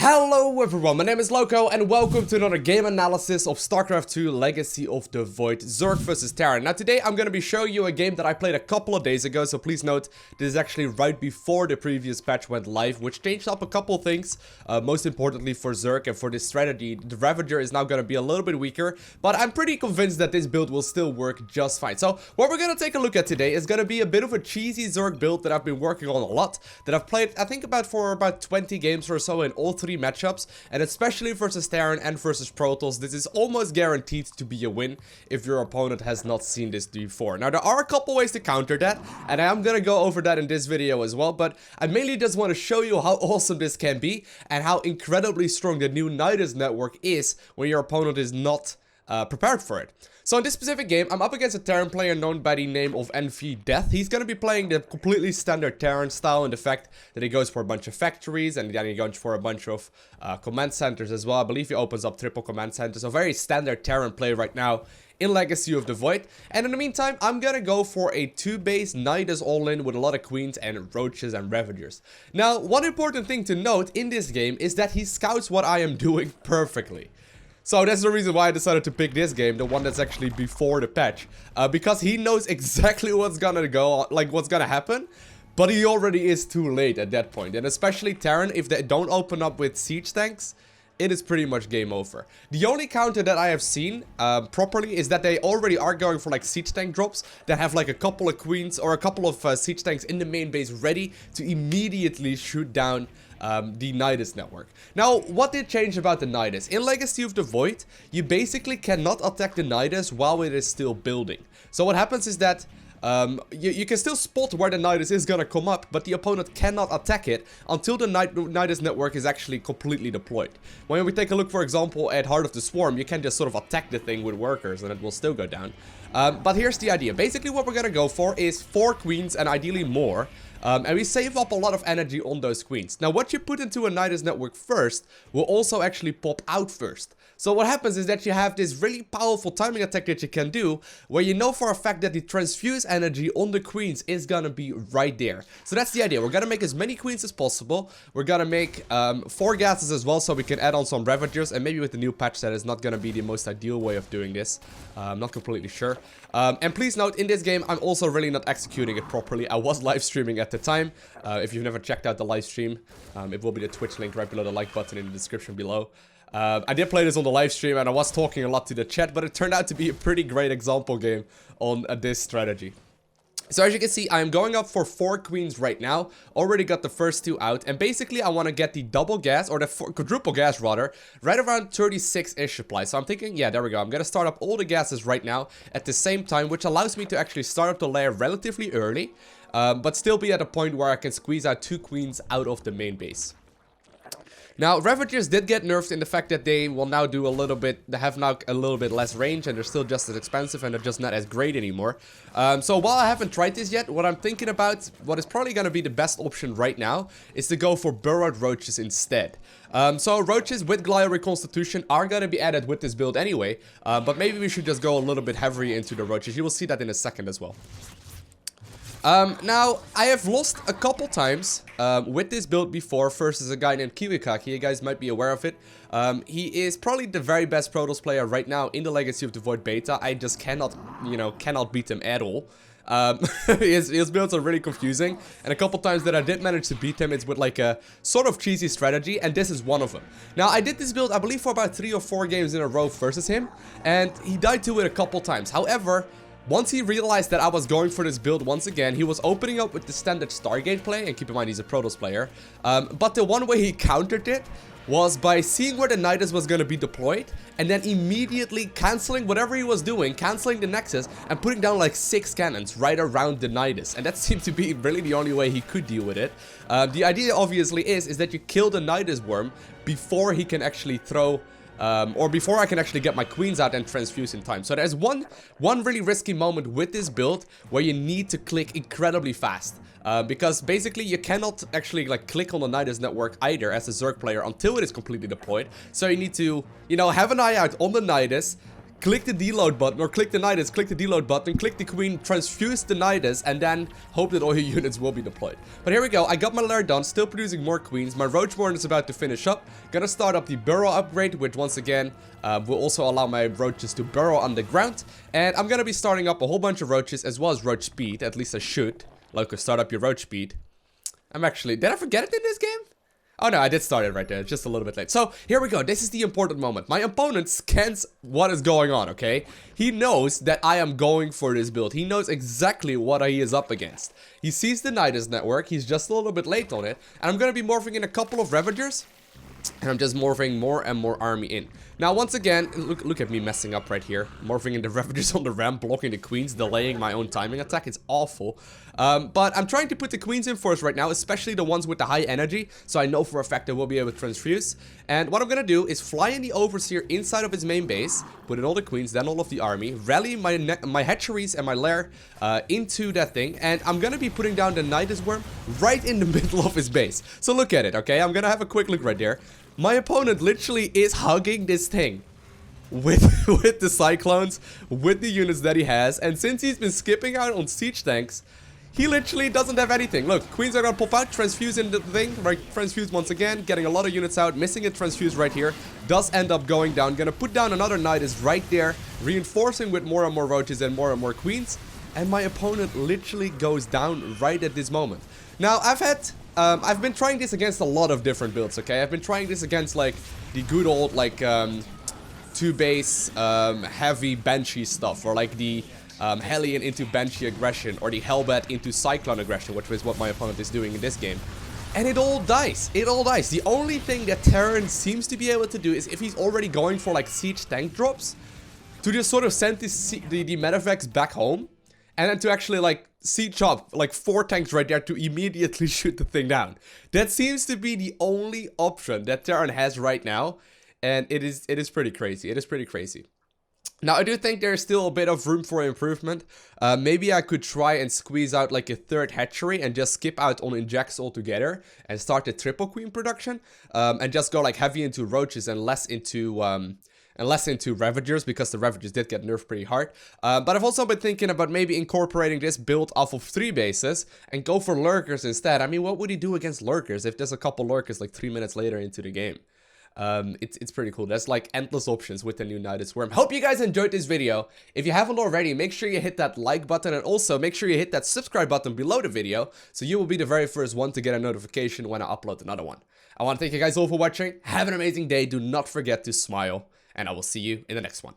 Hello everyone, my name is Loko and welcome to another game analysis of StarCraft 2 Legacy of the Void Zerg vs Terran. Now today I'm going to be showing you a game that I played a couple of days ago, so please note this is actually right before the previous patch went live, which changed up a couple of things. Most importantly for Zerg and for this strategy, the Ravager is now going to be a little bit weaker, but I'm pretty convinced that this build will still work just fine. So what we're going to take a look at today is going to be a bit of a cheesy Zerg build that I've been working on a lot, that I've played I think for about 20 games or so in all three matchups, and especially versus Terran and versus Protoss, this is almost guaranteed to be a win if your opponent has not seen this before. Now there are a couple ways to counter that, and I am gonna go over that in this video as well, but I mainly just want to show you how awesome this can be and how incredibly strong the new Nydus Network is when your opponent is not prepared for it. So in this specific game, I'm up against a Terran player known by the name of NV Death. He's going to be playing the completely standard Terran style in the fact that he goes for a bunch of factories and then he goes for a bunch of command centers as well. I believe he opens up triple command centers. So very standard Terran play right now in Legacy of the Void. And in the meantime, I'm going to go for a 2-base Nydus all-in with a lot of Queens and Roaches and Ravagers. Now, one important thing to note in this game is that he scouts what I am doing perfectly. So that's the reason why I decided to pick this game, the one that's actually before the patch, because he knows exactly what's gonna go, like what's gonna happen, but he already is too late at that point. And especially Terran, if they don't open up with siege tanks, it is pretty much game over. The only counter that I have seen properly is that they already are going for like siege tank drops that have like a couple of queens or a couple of siege tanks in the main base ready to immediately shoot down the Nydus Network. Now, what did change about the Nydus? In Legacy of the Void, you basically cannot attack the Nydus while it is still building. So what happens is that you can still spot where the Nydus is gonna come up, but the opponent cannot attack it until the Nydus Network is actually completely deployed. When we take a look, for example, at Heart of the Swarm, you can just sort of attack the thing with workers and it will still go down. But here's the idea. Basically what we're gonna go for is 4 queens and ideally more. And we save up a lot of energy on those queens. Now, what you put into a Nydus Network first will also actually pop out first. So what happens is that you have this really powerful timing attack that you can do, where you know for a fact that the transfuse energy on the queens is gonna be right there. So that's the idea. We're gonna make as many queens as possible. We're gonna make 4 gases as well, so we can add on some Ravagers. And maybe with the new patch that is not gonna be the most ideal way of doing this. I'm not completely sure. And please note, in this game, I'm also really not executing it properly. I was live streaming at the time. If you've never checked out the live stream, it will be the Twitch link right below the like button in the description below. I did play this on the live stream and I was talking a lot to the chat, but it turned out to be a pretty great example game on this strategy. So as you can see, I am going up for 4 queens right now. Already got the first 2 out. And basically, I want to get the double gas, or the quadruple gas rather, right around 36-ish supply. So I'm thinking, yeah, there we go. I'm going to start up all the gases right now at the same time, which allows me to actually start up the lair relatively early. But still be at a point where I can squeeze out 2 queens out of the main base. Now, Ravagers did get nerfed in the fact that they will now do a little bit, they have now a little bit less range and they're still just as expensive and they're just not as great anymore. So while I haven't tried this yet, what I'm thinking about, what is probably going to be the best option right now, is to go for burrowed Roaches instead. So Roaches with Glial Reconstitution are going to be added with this build anyway, but maybe we should just go a little bit heavier into the Roaches. You will see that in a second as well. Now, I have lost a couple times with this build before versus a guy named Kiwikaki. You guys might be aware of it. He is probably the very best Protoss player right now in the Legacy of the Void beta. I just cannot, cannot beat him at all. His builds are really confusing, and a couple times that I did manage to beat him, it's with like a sort of cheesy strategy, and this is one of them. Now, I did this build, I believe, for about 3 or 4 games in a row versus him, and he died to it a couple times. However, once he realized that I was going for this build once again, he was opening up with the standard Stargate play, and keep in mind he's a Protoss player. But the one way he countered it was by seeing where the Nydus was going to be deployed, and then immediately cancelling whatever he was doing, cancelling the Nexus, and putting down like 6 cannons right around the Nydus. And that seemed to be really the only way he could deal with it. The idea obviously is that you kill the Nydus worm before he can actually throw... or before I can actually get my queens out and transfuse in time. So there's one really risky moment with this build where you need to click incredibly fast. Because basically you cannot actually like click on the Nydus Network either as a Zerg player until it is completely deployed. So you need to, have an eye out on the Nydus, click the deload button, or click the Nydus, click the deload button, click the Queen, transfuse the Nydus, and then hope that all your units will be deployed. But here we go, I got my lair done, still producing more Queens. My Roach Warren is about to finish up. Gonna start up the burrow upgrade, which once again will also allow my Roaches to burrow underground. And I'm gonna be starting up a whole bunch of Roaches as well as Roach speed, at least I should. Lowko, start up your Roach speed. Did I forget it in this game? Oh no, I did start it right there, just a little bit late. So, here we go, this is the important moment. My opponent scans what is going on, okay? He knows that I am going for this build. He knows exactly what he is up against. He sees the Nydus Network, he's just a little bit late on it. And I'm gonna be morphing in a couple of Ravagers. And I'm just morphing more and more army in. Now, once again, look at me messing up right here. Morphing in the Ravagers on the ramp, blocking the Queens, delaying my own timing attack. It's awful. But I'm trying to put the Queens in first right now, especially the ones with the high energy. So I know for a fact I will be able to transfuse. And what I'm going to do is fly in the Overseer inside of his main base, put in all the Queens, then all of the army, rally my hatcheries and my lair into that thing. And I'm going to be putting down the Nydus Worm right in the middle of his base. So look at it, okay? I'm going to have a quick look right there. My opponent literally is hugging this thing with the Cyclones, with the units that he has. And since he's been skipping out on siege tanks, he literally doesn't have anything. Look, Queens are gonna pop out, transfuse in the thing, right? Transfuse once again, getting a lot of units out, missing a transfuse right here. Does end up going down. Gonna put down another Nydus right there, reinforcing with more and more Roaches and more Queens. And my opponent literally goes down right at this moment. Now, I've been trying this against a lot of different builds, okay? I've been trying this against, like, the good old, like, 2-base, heavy Banshee stuff, or, like, the Hellion into Banshee aggression, or the Hellbat into Cyclone aggression, which is what my opponent is doing in this game. And it all dies. It all dies. The only thing that Terran seems to be able to do is, if he's already going for, like, siege tank drops, to just sort of send the medevacs back home, and then to actually, like, siege up, like, 4 tanks right there to immediately shoot the thing down. That seems to be the only option that Terran has right now. And it is pretty crazy. It is pretty crazy. Now, I do think there's still a bit of room for improvement. Maybe I could try and squeeze out, like, a 3rd hatchery and just skip out on injects altogether and start the triple Queen production. And just go, like, heavy into Roaches and less into Ravagers, because the Ravagers did get nerfed pretty hard. But I've also been thinking about maybe incorporating this build off of 3 bases and go for Lurkers instead. I mean, what would he do against Lurkers if there's a couple Lurkers like 3 minutes later into the game? It's pretty cool. There's like endless options with the new Nydus Worm. Hope you guys enjoyed this video. If you haven't already, make sure you hit that like button, and also make sure you hit that subscribe button below the video, so you will be the very first one to get a notification when I upload another one. I want to thank you guys all for watching. Have an amazing day. Do not forget to smile, and I will see you in the next one.